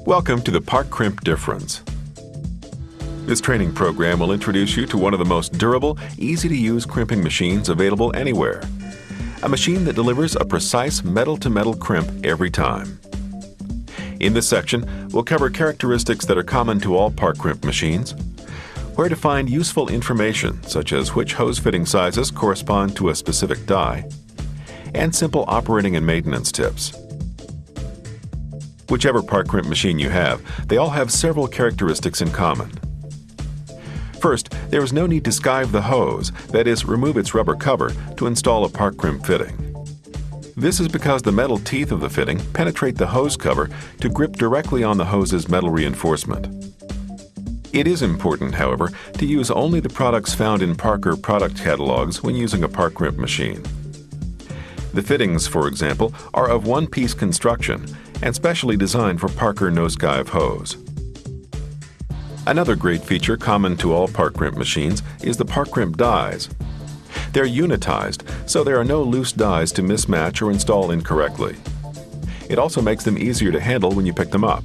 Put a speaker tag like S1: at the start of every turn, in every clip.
S1: Welcome to the Park Crimp Difference. This training program will introduce you to one of the most durable, easy-to-use crimping machines available anywhere. A machine that delivers a precise metal-to-metal crimp every time. In this section, we'll cover characteristics that are common to all Park Crimp machines, where to find useful information such as which hose fitting sizes correspond to a specific die, and simple operating and maintenance tips. Whichever Park Crimp machine you have, they all have several characteristics in common. First, there is no need to skive the hose, that is, remove its rubber cover, to install a Park Crimp fitting. This is because the metal teeth of the fitting penetrate the hose cover to grip directly on the hose's metal reinforcement. It is important, however, to use only the products found in Parker product catalogs when using a Park Crimp machine. The fittings, for example, are of one-piece construction and specially designed for Parker no-skive hose. Another great feature common to all Park Crimp machines is the Park Crimp dies. They're unitized, so there are no loose dies to mismatch or install incorrectly. It also makes them easier to handle when you pick them up.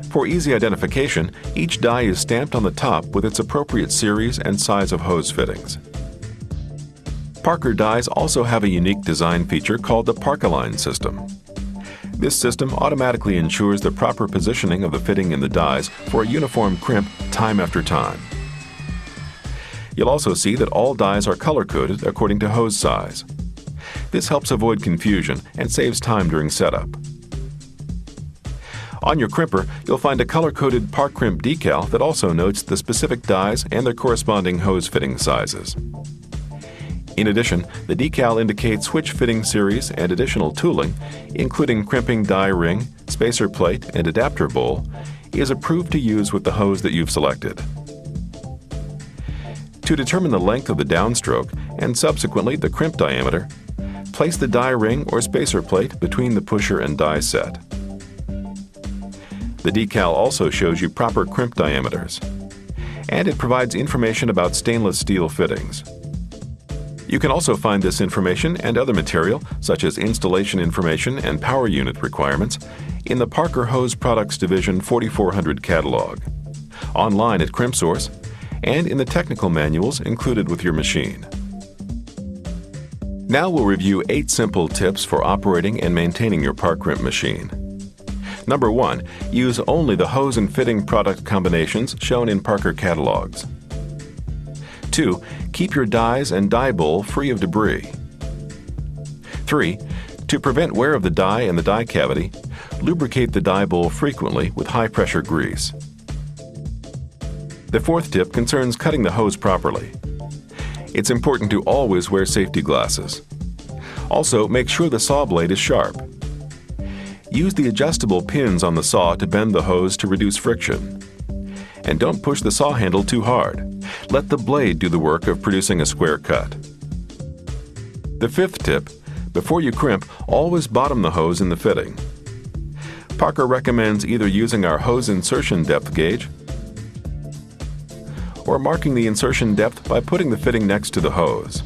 S1: For easy identification, each die is stamped on the top with its appropriate series and size of hose fittings. Parker dies also have a unique design feature called the Park-Align system. This system automatically ensures the proper positioning of the fitting in the dies for a uniform crimp time after time. You'll also see that all dies are color-coded according to hose size. This helps avoid confusion and saves time during setup. On your crimper, you'll find a color-coded Park Crimp decal that also notes the specific dies and their corresponding hose fitting sizes. In addition, the decal indicates which fitting series and additional tooling, including crimping die ring, spacer plate, and adapter bowl, is approved to use with the hose that you've selected. To determine the length of the downstroke and subsequently the crimp diameter, place the die ring or spacer plate between the pusher and die set. The decal also shows you proper crimp diameters, and it provides information about stainless steel fittings. You can also find this information and other material, such as installation information and power unit requirements, in the Parker Hose Products Division 4400 catalog, online at CrimpSource, and in the technical manuals included with your machine. Now we'll review 8 simple tips for operating and maintaining your Park Crimp machine. Number 1. Use only the hose and fitting product combinations shown in Parker catalogs. 2. Keep your dies and die bowl free of debris. 3. To prevent wear of the die and the die cavity, lubricate the die bowl frequently with high-pressure grease. The 4th tip concerns cutting the hose properly. It's important to always wear safety glasses. Also, make sure the saw blade is sharp. Use the adjustable pins on the saw to bend the hose to reduce friction. And don't push the saw handle too hard. Let the blade do the work of producing a square cut. The 5th tip, before you crimp, always bottom the hose in the fitting. Parker recommends either using our hose insertion depth gauge or marking the insertion depth by putting the fitting next to the hose.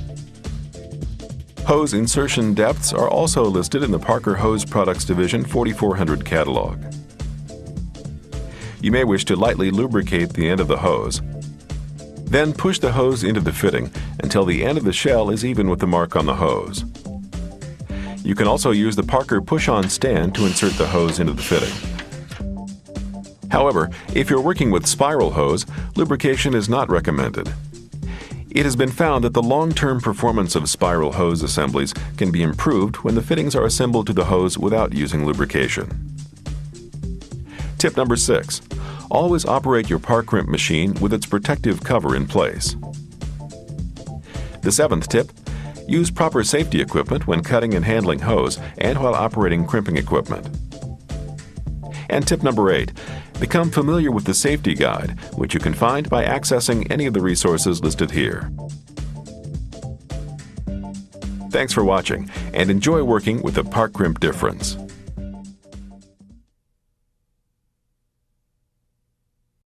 S1: Hose insertion depths are also listed in the Parker Hose Products Division 4400 catalog. You may wish to lightly lubricate the end of the hose. Then push the hose into the fitting until the end of the shell is even with the mark on the hose. You can also use the Parker push-on stand to insert the hose into the fitting. However, if you're working with spiral hose, lubrication is not recommended. It has been found that the long-term performance of spiral hose assemblies can be improved when the fittings are assembled to the hose without using lubrication. Tip number 6. Always operate your Park Crimp machine with its protective cover in place. The 7th tip. Use proper safety equipment when cutting and handling hose and while operating crimping equipment. And tip number 8. Become familiar with the safety guide, which you can find by accessing any of the resources listed here. Thanks for watching, and enjoy working with the Park Crimp Difference.